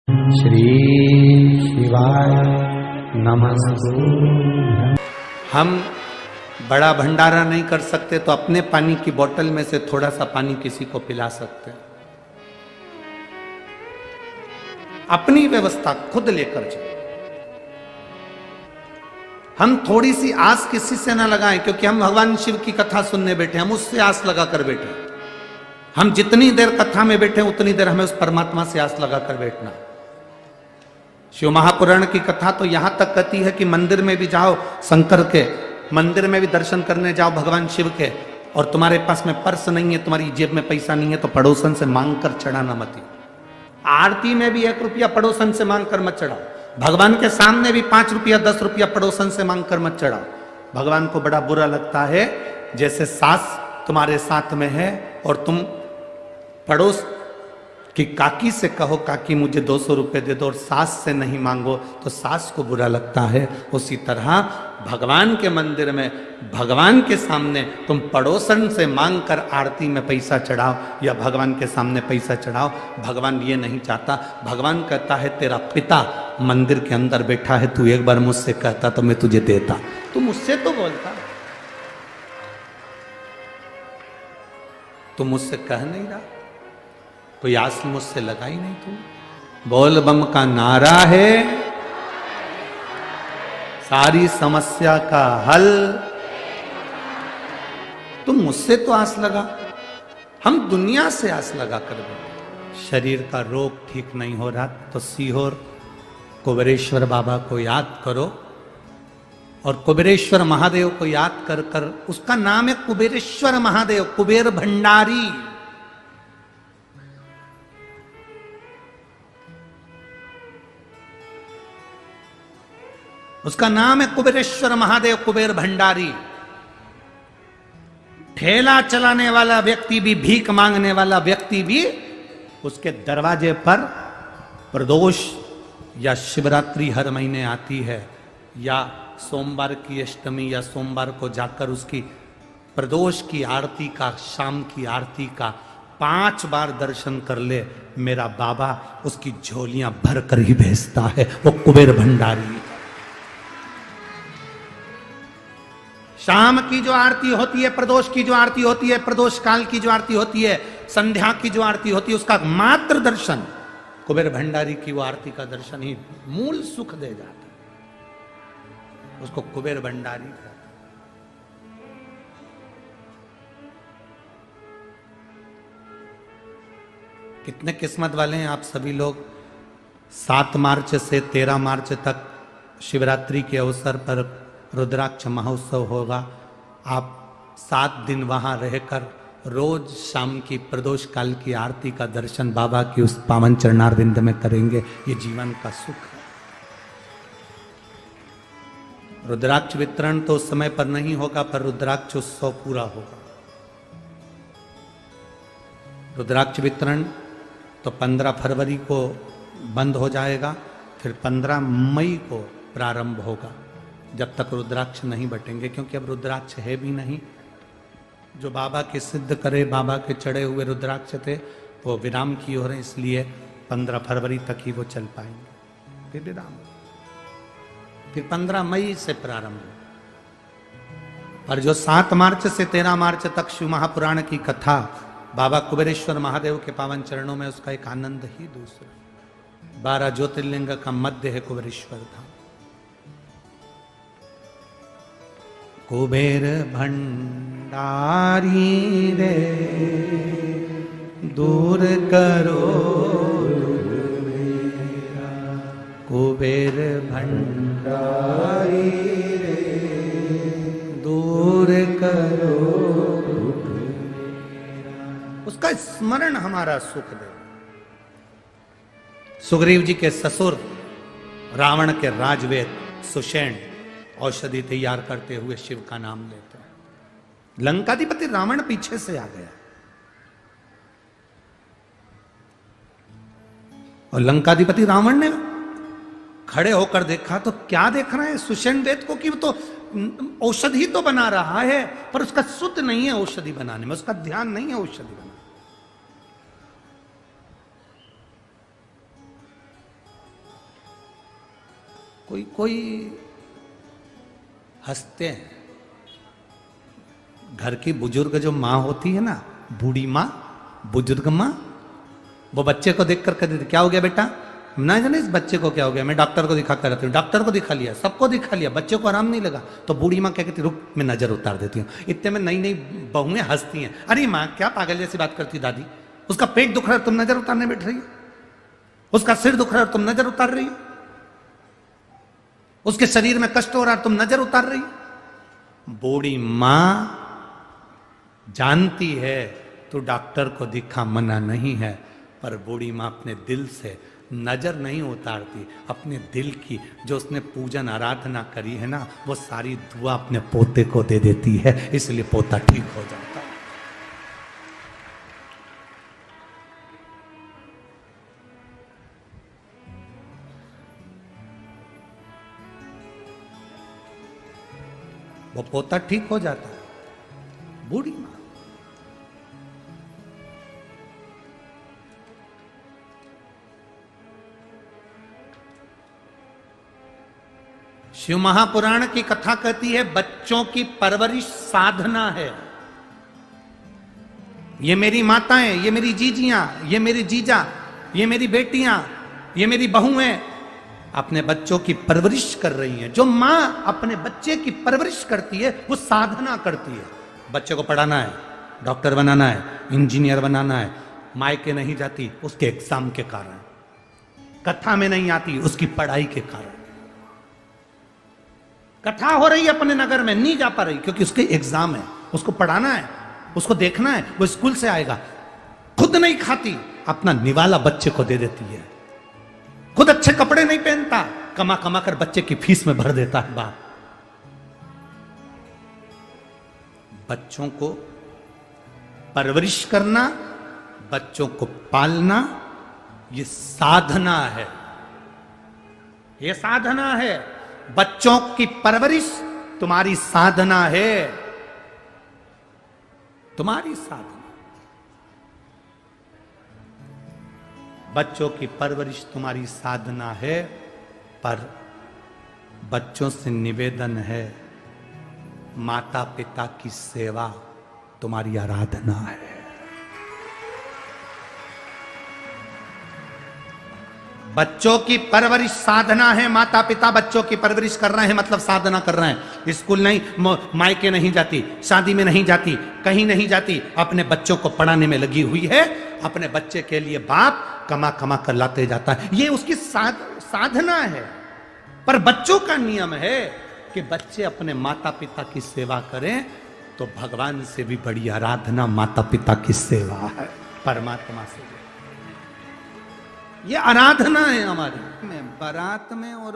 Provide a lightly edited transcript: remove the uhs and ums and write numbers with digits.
श्री शिवाय नमस्तु। हम बड़ा भंडारा नहीं कर सकते तो अपने पानी की बोतल में से थोड़ा सा पानी किसी को पिला सकते हैं। अपनी व्यवस्था खुद लेकर जाओ। हम थोड़ी सी आस किसी से ना लगाएं, क्योंकि हम भगवान शिव की कथा सुनने बैठे, हम उससे आस लगा कर बैठे। हम जितनी देर कथा में बैठे उतनी देर हमें उस परमात्मा से आस लगा कर बैठना। शिव महापुराण की कथा तो यहां तक कहती है कि मंदिर में भी जाओ, शंकर के मंदिर में भी दर्शन करने जाओ भगवान शिव के, और तुम्हारे पास में पर्स नहीं है, तुम्हारी जेब में पैसा नहीं है, तो पड़ोसन से मांग कर चढ़ाना मत। आरती में भी 1 रुपया पड़ोसन से मांग कर मत चढ़ाओ। भगवान के सामने भी 5 रुपया 10 रुपया पड़ोसन से मांग कर मत चढ़ाओ। भगवान को बड़ा बुरा लगता है जैसे सास तुम्हारे साथ में है और तुम पड़ोस कि काकी से कहो काकी मुझे 200 रुपये दे दो, और सास से नहीं मांगो तो सास को बुरा लगता है। उसी तरह भगवान के मंदिर में भगवान के सामने तुम पड़ोसन से मांग कर आरती में पैसा चढ़ाओ या भगवान के सामने पैसा चढ़ाओ, भगवान ये नहीं चाहता। भगवान कहता है तेरा पिता मंदिर के अंदर बैठा है, तू एक बार मुझसे कहता तो मैं तुझे देता, तू मुझसे तो बोलता, तू मुझसे कह नहीं रहा, कोई आस मुझसे लगा ही नहीं। तू बोल बम का नारा है सारी समस्या का हल, तुम मुझसे तो आस लगा, हम दुनिया से आस लगा कर बैठे। शरीर का रोग ठीक नहीं हो रहा तो सीहोर कुबेरेश्वर बाबा को याद करो, और कुबेरेश्वर महादेव को याद कर कर, उसका नाम है कुबेरेश्वर महादेव, कुबेर भंडारी। उसका नाम है कुबेरेश्वर महादेव, कुबेर भंडारी। ठेला चलाने वाला व्यक्ति भी, भीख मांगने वाला व्यक्ति भी, उसके दरवाजे पर प्रदोष या शिवरात्रि हर महीने आती है, या सोमवार की अष्टमी या सोमवार को जाकर उसकी प्रदोष की आरती का, शाम की आरती का 5 बार दर्शन कर ले, मेरा बाबा उसकी झोलियां भर कर ही भेजता है। वो कुबेर भंडारी। शाम की जो आरती होती है, प्रदोष की जो आरती होती है, प्रदोष काल की जो आरती होती है, संध्या की जो आरती होती है, उसका मात्र दर्शन, कुबेर भंडारी की वो आरती का दर्शन ही मूल सुख दे जाता है। उसको कुबेर भंडारी कहते हैं। कितने किस्मत वाले हैं आप सभी लोग। 7 मार्च से 13 मार्च तक शिवरात्रि के अवसर पर रुद्राक्ष महोत्सव होगा। आप 7 दिन वहां रहकर रोज शाम की प्रदोष काल की आरती का दर्शन बाबा की उस पावन चरणारविंद में करेंगे। ये जीवन का सुख है। रुद्राक्ष वितरण तो उस समय पर नहीं होगा, पर रुद्राक्ष उत्सव पूरा होगा। रुद्राक्ष वितरण तो 15 फरवरी को बंद हो जाएगा, फिर 15 मई को प्रारंभ होगा, जब तक रुद्राक्ष नहीं बटेंगे, क्योंकि अब रुद्राक्ष है भी नहीं। जो बाबा के सिद्ध करे, बाबा के चढ़े हुए रुद्राक्ष थे, वो विराम की ओर हैं, इसलिए 15 फरवरी तक ही वो चल पाएंगे, फिर विराम, फिर 15 मई से प्रारंभ। और जो 7 मार्च से 13 मार्च तक शिव महापुराण की कथा बाबा कुबेरेश्वर महादेव के पावन चरणों में, उसका एक आनंद ही दूसरा। 12 ज्योतिर्लिंग का मध्य है कुबेरेश्वर धाम। कुबेर भंडारी रे दूर करो मेरा, कुबेर भंडारी रे दूर करो मेरा। उसका स्मरण हमारा सुख दे। सुग्रीव जी के ससुर रावण के राजवेद सुषेण औषधि तैयार करते हुए शिव का नाम लेते हैं। लंकाधिपति रावण पीछे से आ गया, और लंकाधिपति रावण ने खड़े होकर देखा तो क्या देख रहे हैं सुषेण वेद को, कि वो तो औषधि तो बना रहा है, पर उसका सुध नहीं है औषधि बनाने में, उसका ध्यान नहीं है औषधि बनाने। कोई कोई हंसते हैं। घर की बुजुर्ग जो माँ होती है ना, बूढ़ी माँ, बुजुर्ग माँ, वो बच्चे को देख कर कहती थी क्या हो गया बेटा, ना जाने इस बच्चे को क्या हो गया, मैं डॉक्टर को दिखा कर रहती हूँ, डॉक्टर को दिखा लिया, सबको दिखा लिया, बच्चे को आराम नहीं लगा, तो बूढ़ी माँ क्या कहती, रुक मैं नजर उतार देती हूँ। इतने में नई नई बहुएं हंसती हैं, अरे माँ क्या पागल जैसी बात करती दादी, उसका पेट दुख रहा है तुम नजर उतारने बैठ रही हो, उसका सिर दुख रहा है तुम नजर उतार रही हो, उसके शरीर में कष्ट हो रहा है तुम नजर उतार रही हो। बूढ़ी माँ जानती है तो डॉक्टर को दिखा मना नहीं है, पर बूढ़ी माँ अपने दिल से नजर नहीं उतारती, अपने दिल की जो उसने पूजन आराधना करी है ना, वो सारी दुआ अपने पोते को दे देती है, इसलिए पोता ठीक हो जाता है। वो पोता ठीक हो जाता है। बूढ़ी माँ शिव महापुराण की कथा कहती है बच्चों की परवरिश साधना है। ये मेरी माताएं, ये मेरी जीजियां, ये मेरी जीजा, ये मेरी बेटियां, ये मेरी बहुएं अपने बच्चों की परवरिश कर रही हैं। जो मां अपने बच्चे की परवरिश करती है वो साधना करती है। बच्चे को पढ़ाना है, डॉक्टर बनाना है, इंजीनियर बनाना है, मायके नहीं जाती उसके एग्जाम के कारण, कथा में नहीं आती उसकी पढ़ाई के कारण। कथा हो रही है अपने नगर में, नहीं जा पा रही क्योंकि उसके एग्जाम है, उसको पढ़ाना है, उसको देखना है, वो स्कूल से आएगा, खुद नहीं खाती, अपना निवाला बच्चे को दे देती है, खुद अच्छे कपड़े नहीं पहनता, कमा कमा कर बच्चे की फीस में भर देता है बाप। बच्चों को परवरिश करना, बच्चों को पालना, ये साधना है, ये साधना है। बच्चों की परवरिश तुम्हारी साधना है, तुम्हारी साधना। बच्चों की परवरिश तुम्हारी साधना है, पर बच्चों से निवेदन है, माता पिता की सेवा तुम्हारी आराधना है। बच्चों की परवरिश साधना है, माता पिता बच्चों की परवरिश कर रहे हैं मतलब साधना कर रहे हैं। स्कूल नहीं, मायके नहीं जाती, शादी में नहीं जाती, कहीं नहीं जाती, अपने बच्चों को पढ़ाने में लगी हुई है। अपने बच्चे के लिए बाप कमा कमा कर लाते जाता है, ये उसकी साधना है। पर बच्चों का नियम है कि बच्चे अपने माता पिता की सेवा करें, तो भगवान से भी बड़ी आराधना माता पिता की सेवा है, परमात्मा से। ये आराधना है हमारी। बारात में और